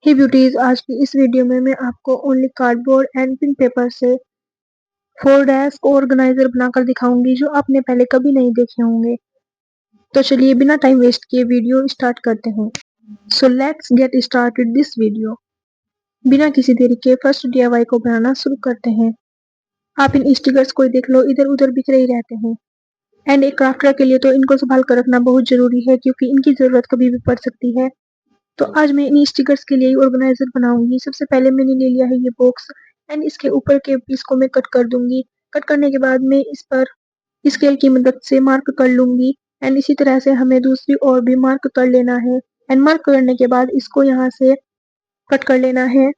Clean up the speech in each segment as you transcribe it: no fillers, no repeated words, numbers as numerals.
हे beauties, आज की इस वीडियो में मैं आपको only cardboard and pin paper से 4 डेस्क ऑर्गेनाइजर बनाकर दिखाऊंगी जो आपने पहले कभी नहीं देखे होंगे। तो चलिए बिना टाइम वेस्ट किए वीडियो स्टार्ट करते हैं। So let's get started this video. बिना किसी देरी के फर्स्ट डीआईवाई को बनाना शुरू करते हैं। आप इन स्टिकर्स को देख लो, इधर उधर बिखरे ही रहते हैं एंड एक क्राफ्टर के लिए तो इनको संभाल कर रखना बहुत जरूरी है क्योंकि इनकी जरूरत कभी भी पड़ सकती है। तो आज मैं इन स्टिकर्स के लिए ऑर्गेनाइजर बनाऊंगी। सबसे पहले मैंने ले लिया है ये बॉक्स एंड इसके ऊपर के पीस को मैं कट कर दूंगी। कट करने के बाद मैं इस पर स्केल की मदद से मार्क कर लूंगी एंड इसी तरह से हमें दूसरी ओर भी मार्क कर लेना है एंड मार्क करने के बाद इसको यहाँ से कट कर लेना है।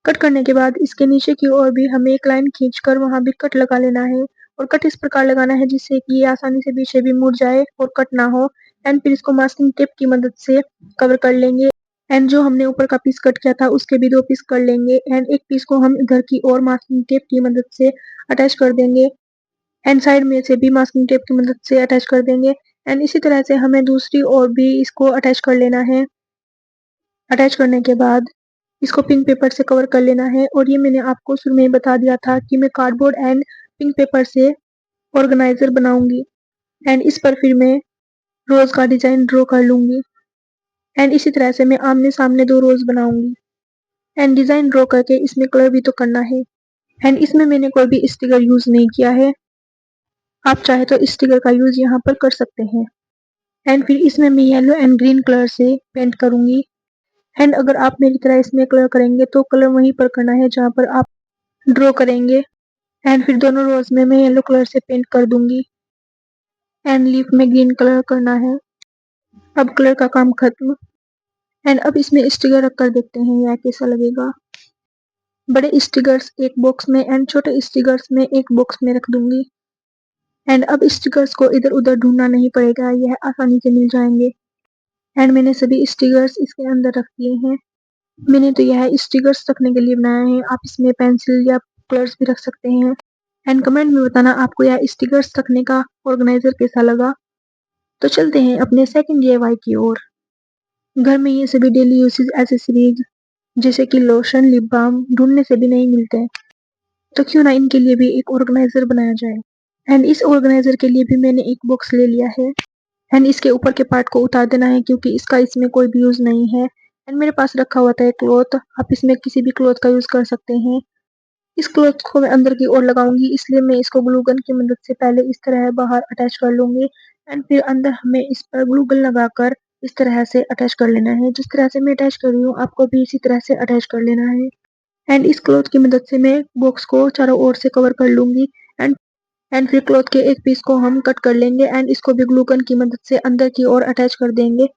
कट करने के बाद इसके नीचे की ओर भी हमें एक लाइन खींचकर वहां भी कट लगा लेना है और कट इस प्रकार लगाना है जिससे कि ये आसानी से पीछे भी मुड़ जाए और कट ना हो। एंड फिर इसको मास्किंग टेप की मदद से कवर कर लेंगे एंड जो हमने ऊपर का पीस कट किया था उसके भी 2 पीस कर लेंगे एंड एक पीस को हम इधर की ओर मास्किंग टेप की मदद से अटैच कर देंगे एंड साइड में से भी मास्किंग टेप की मदद से अटैच कर देंगे एंड इसी तरह से हमें दूसरी ओर भी इसको अटैच कर लेना है। अटैच करने के बाद इसको पिंक पेपर से कवर कर लेना है और ये मैंने आपको शुरू में ही बता दिया था कि मैं कार्डबोर्ड एंड पिंक पेपर से ऑर्गेनाइजर बनाऊंगी एंड इस पर फिर मैं रोज का डिजाइन ड्रॉ कर लूंगी एंड इसी तरह से मैं आमने सामने 2 रोज बनाऊंगी एंड डिजाइन ड्रॉ करके इसमें कलर भी तो करना है एंड इसमें मैंने कोई भी स्टिकर यूज नहीं किया है। आप चाहे तो स्टिकर का यूज यहाँ पर कर सकते हैं एंड फिर इसमें मैं येलो एंड ग्रीन कलर से पेंट करूंगी एंड अगर आप मेरी तरह इसमें कलर करेंगे तो कलर वहीं पर करना है जहाँ पर आप ड्रॉ करेंगे एंड फिर दोनों रोज में मैं येलो कलर से पेंट कर दूंगी एंड लीफ में ग्रीन कलर करना है। अब कलर का काम खत्म एंड अब इसमें स्टिकर रख कर देखते हैं यह कैसा लगेगा। बड़े स्टिकर्स एक बॉक्स में एंड छोटे स्टिकर्स में एक बॉक्स में रख दूंगी एंड अब स्टिकर्स को इधर उधर ढूंढना नहीं पड़ेगा, यह आसानी से मिल जाएंगे एंड मैंने सभी स्टिकर्स इसके अंदर रख दिए हैं। मैंने तो यह स्टिकर्स रखने के लिए बनाया है, आप इसमें पेंसिल या कलर्स भी रख सकते हैं एंड कमेंट में बताना आपको यह स्टिकर्स रखने का ऑर्गेनाइजर कैसा लगा। तो चलते हैं अपने सेकंड डीआईवाई की ओर। घर में ये सभी डेली यूजेस एसेसरीज जैसे कि लोशन लिप बाम ढूंढने से भी नहीं मिलते, तो क्यों ना इनके लिए भी एक ऑर्गेनाइजर बनाया जाए एंड इस ऑर्गेनाइजर के लिए भी मैंने एक बॉक्स ले लिया है एंड इसके ऊपर के पार्ट को उतार देना है क्योंकि इसका इसमें कोई भी यूज नहीं है एंड मेरे पास रखा हुआ था एक क्लॉथ, आप इसमें किसी भी क्लॉथ का यूज कर सकते हैं। इस क्लॉथ को मैं अंदर की ओर लगाऊंगी इसलिए मैं इसको ग्लू गन की मदद से पहले इस तरह बाहर अटैच कर लूंगी एंड फिर अंदर हमें इस पर ग्लू गन लगाकर इस तरह से अटैच कर लेना है। जिस तरह से मैं अटैच कर रही हूँ आपको भी इसी तरह से अटैच कर लेना है एंड इस क्लॉथ की मदद से मैं बॉक्स को चारों ओर से कवर कर लूंगी एंड फिर क्लॉथ के एक पीस को हम कट कर लेंगे एंड इसको भी ग्लू गन की मदद से अंदर की ओर अटैच कर देंगे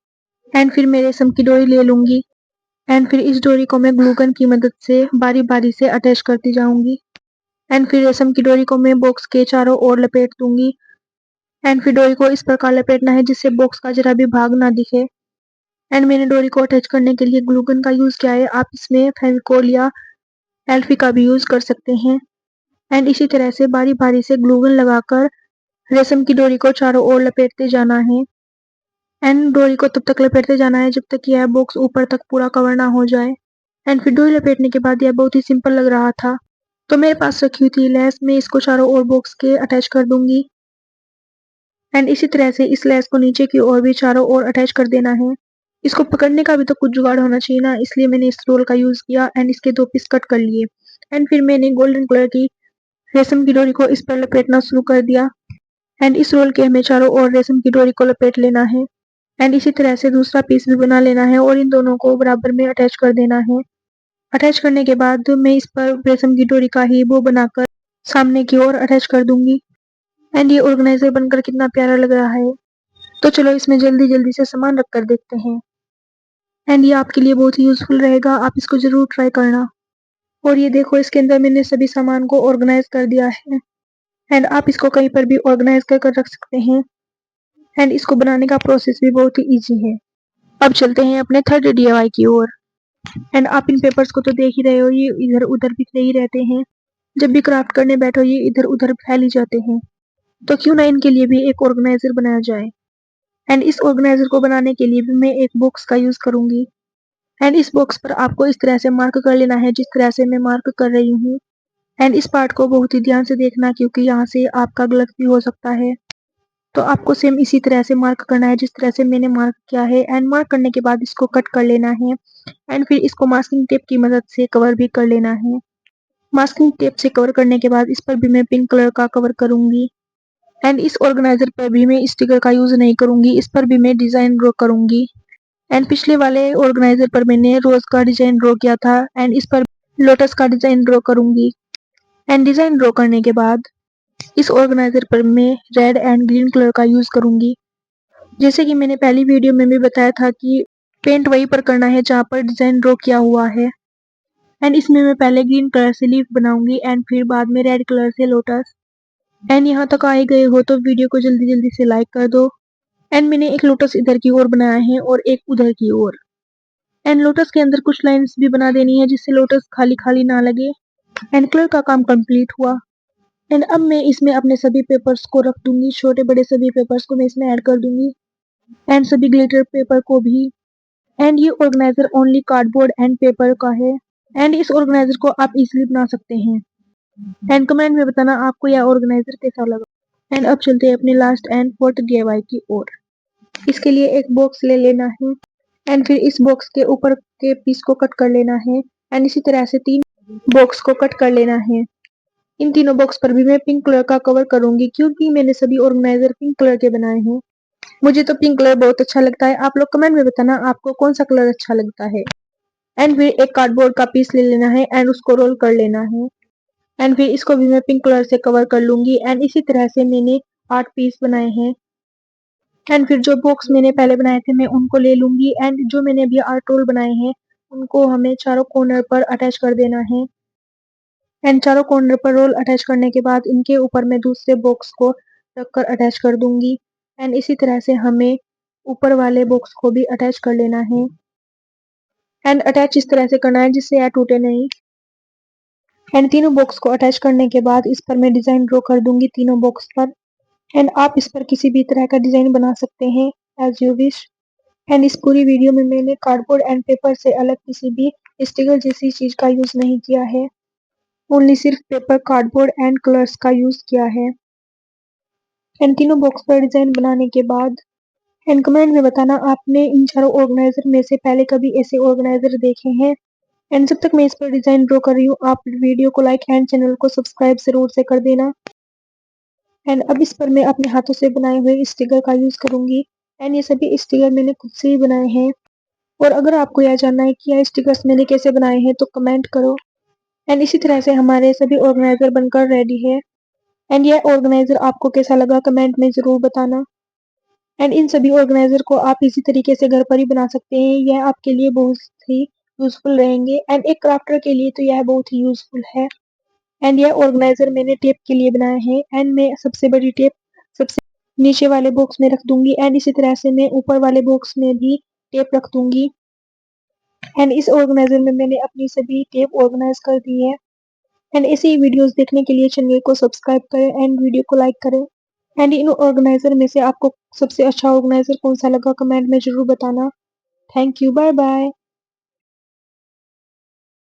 एंड फिर मैं रेशम की डोरी ले लूंगी एंड फिर इस डोरी को मैं ग्लू गन की मदद से बारी बारी से अटैच करती जाऊंगी एंड फिर रेशम की डोरी को मैं बॉक्स के चारों ओर लपेट दूंगी एंड फिर डोरी को इस प्रकार लपेटना है जिससे बॉक्स का जरा भी भाग ना दिखे एंड मैंने डोरी को अटैच करने के लिए ग्लू गन का यूज किया है, आप इसमें फेविकोल या एल्फी का भी यूज कर सकते हैं एंड इसी तरह से बारी बारी से ग्लू गन लगाकर रेशम की डोरी को चारों ओर लपेटते जाना है एंड डोरी को तब तक लपेटते जाना है जब तक यह बॉक्स ऊपर तक पूरा कवर ना हो जाए एंड फिर डोरी लपेटने के बाद यह बहुत ही सिंपल लग रहा था। तो मेरे पास रखी हुई थी लेस, मैं इसको चारों ओर बॉक्स के अटैच कर दूंगी एंड इसी तरह से इस लेस को नीचे की ओर भी चारों ओर अटैच कर देना है। इसको पकड़ने का भी तो कुछ जुगाड़ होना चाहिए ना, इसलिए मैंने इस रोल का यूज किया एंड इसके 2 पीस कट कर लिए एंड फिर मैंने गोल्डन कलर की रेशम की डोरी को इस पर लपेटना शुरू कर दिया एंड इस रोल के हमें चारों ओर रेशम की डोरी को लपेट लेना है एंड इसी तरह से दूसरा पीस भी बना लेना है और इन दोनों को बराबर में अटैच कर देना है। अटैच करने के बाद मैं इस पर रेशम की डोरी का ही बो बनाकर सामने की ओर अटैच कर दूंगी एंड ये ऑर्गेनाइजर बनकर कितना प्यारा लग रहा है। तो चलो इसमें जल्दी जल्दी से सामान रख कर देखते हैं एंड ये आपके लिए बहुत ही यूजफुल रहेगा, आप इसको जरूर ट्राई करना। और ये देखो इसके अंदर मैंने सभी सामान को ऑर्गेनाइज कर दिया है एंड आप इसको कहीं पर भी ऑर्गेनाइज कर कर रख सकते हैं एंड इसको बनाने का प्रोसेस भी बहुत ही इजी है। अब चलते हैं अपने थर्ड डीआईवाई की ओर एंड आप इन पेपर्स को तो देख ही रहे हो, ये इधर उधर बिखरे ही रहते हैं, जब भी क्राफ्ट करने बैठो ये इधर उधर फैल ही जाते हैं, तो क्यों ना इनके लिए भी एक ऑर्गेनाइजर बनाया जाए एंड इस ऑर्गेनाइजर को बनाने के लिए भी मैं एक बॉक्स का यूज करूंगी एंड इस बॉक्स पर आपको इस तरह से मार्क कर लेना है जिस तरह से मैं मार्क कर रही हूँ। एंड इस पार्ट को बहुत ही ध्यान से देखना क्योंकि यहाँ से आपका गलत भी हो सकता है। तो आपको सेम इसी तरह से मार्क करना है जिस तरह से मैंने मार्क किया है। एंड मार्क करने के बाद इसको कट कर लेना है एंड फिर इसको मास्किंग टेप की मदद से कवर भी कर लेना है। मास्किंग टेप से कवर करने के बाद इस पर भी मैं पिंक कलर का कवर करूंगी। एंड इस ऑर्गेनाइजर पर भी मैं स्टिकर का यूज नहीं करूंगी, इस पर भी मैं डिजाइन ड्रॉ करूंगी। एंड पिछले वाले ऑर्गेनाइजर पर मैंने रोज का डिजाइन ड्रॉ किया था एंड इस पर लोटस का डिजाइन ड्रॉ करूंगी। एंड डिजाइन ड्रॉ करने के बाद इस ऑर्गेनाइजर पर मैं रेड एंड ग्रीन कलर का यूज करूंगी। जैसे कि मैंने पहली वीडियो में भी बताया था कि पेंट वहीं पर करना है जहाँ पर डिजाइन ड्रॉ किया हुआ है। एंड इसमें मैं पहले ग्रीन कलर से लीफ बनाऊंगी एंड फिर बाद में रेड कलर से लोटस। एंड यहाँ तक आए गए हो तो वीडियो को जल्दी जल्दी से लाइक कर दो। एंड मैंने एक लोटस इधर की ओर बनाया है और एक उधर की ओर। एंड लोटस के अंदर कुछ लाइंस भी बना देनी है जिससे लोटस खाली खाली ना लगे। एंड कलर का काम कंप्लीट हुआ। एंड अब मैं इसमें अपने सभी पेपर्स को रख दूंगी, छोटे बड़े सभी पेपर्स को मैं इसमें ऐड कर दूंगी एंड सभी ग्लिटर पेपर को भी। एंड ये organiser only cardboard and paper का है एंड इस ऑर्गेनाइजर को आप इजीली बना सकते हैं। एंड कमेंट में बताना आपको यह ऑर्गेनाइजर कैसा लगा। एंड अब चलते हैं अपने लास्ट एंड फोर्थ DIY की ओर। इसके लिए एक बॉक्स ले लेना है एंड फिर इस बॉक्स के ऊपर के पीस को कट कर लेना है एंड इसी तरह से 3 बॉक्स को कट कर लेना है। इन तीनों बॉक्स पर भी मैं पिंक कलर का कवर करूंगी क्योंकि मैंने सभी ऑर्गेनाइजर पिंक कलर के बनाए हैं। मुझे तो पिंक कलर बहुत अच्छा लगता है, आप लोग कमेंट में बताना आपको कौन सा कलर अच्छा लगता है। एंड फिर एक कार्डबोर्ड का पीस ले लेना है एंड उसको रोल कर लेना है एंड फिर इसको भी मैं पिंक कलर से कवर कर लूंगी। एंड इसी तरह से मैंने 8 पीस बनाए हैं। एंड फिर जो बॉक्स मैंने पहले बनाए थे मैं उनको ले लूंगी एंड जो मैंने अभी 8 रोल बनाए हैं उनको हमें चारों कॉर्नर पर अटैच कर देना है। एंड चारों कॉर्नर पर रोल अटैच करने के बाद इनके ऊपर मैं दूसरे बॉक्स को रखकर अटैच कर दूंगी। एंड इसी तरह से हमें ऊपर वाले बॉक्स को भी अटैच कर लेना है एंड अटैच इस तरह से करना है जिससे यह टूटे नहीं। एंड तीनों बॉक्स को अटैच करने के बाद इस पर मैं डिजाइन ड्रॉ कर दूंगी तीनों बॉक्स पर। एंड आप इस पर किसी भी तरह का डिजाइन बना सकते हैं एज यू विश। एंड इस पूरी वीडियो में मैंने कार्डबोर्ड एंड पेपर से अलग किसी भी स्टिकर जैसी चीज का यूज नहीं किया है, ओनली सिर्फ पेपर, कार्डबोर्ड एंड कलर्स का यूज किया है। एंड तीनों बॉक्स पर डिजाइन बनाने के बाद एंड कमेंट में बताना आपने इन चारों ऑर्गेनाइजर में से पहले कभी ऐसे ऑर्गेनाइजर देखे हैं। एंड जब तक मैं इस पर डिजाइन ड्रॉ कर रही हूँ आप वीडियो को लाइक एंड चैनल को सब्सक्राइब जरूर से कर देना। एंड अब इस पर मैं अपने हाथों से बनाए हुए स्टिकर का यूज करूंगी एंड ये सभी स्टिकर मैंने खुद से ही बनाए हैं। और अगर आपको यह जानना है कि यह स्टिकर्स मैंने कैसे बनाए हैं तो कमेंट करो। एंड इसी तरह से हमारे सभी ऑर्गेनाइजर बनकर रेडी है। एंड यह ऑर्गेनाइजर आपको कैसा लगा कमेंट में जरूर बताना। एंड इन सभी ऑर्गेनाइजर को आप इसी तरीके से घर पर ही बना सकते हैं, यह आपके लिए बहुत ही यूजफुल रहेंगे। एंड एक क्राफ्टर के लिए तो यह बहुत ही यूजफुल है। एंड यह ऑर्गेनाइजर मैंने टेप के लिए बनाया है एंड मैं सबसे बड़ी टेप सबसे नीचे वाले बॉक्स में रख दूंगी एंड इसी तरह से मैं ऊपर वाले बॉक्स में भी टेप रख दूंगी। एंड इस ऑर्गेनाइजर में मैंने अपनी सभी टेप ऑर्गेनाइज कर दी है। एंड ऐसे ही वीडियोस देखने के लिए चैनल को सब्सक्राइब करें एंड वीडियो को लाइक करें। एंड इन ऑर्गेनाइजर में से आपको सबसे अच्छा ऑर्गेनाइजर कौन सा लगा कमेंट में जरूर बताना। Thank you, bye bye.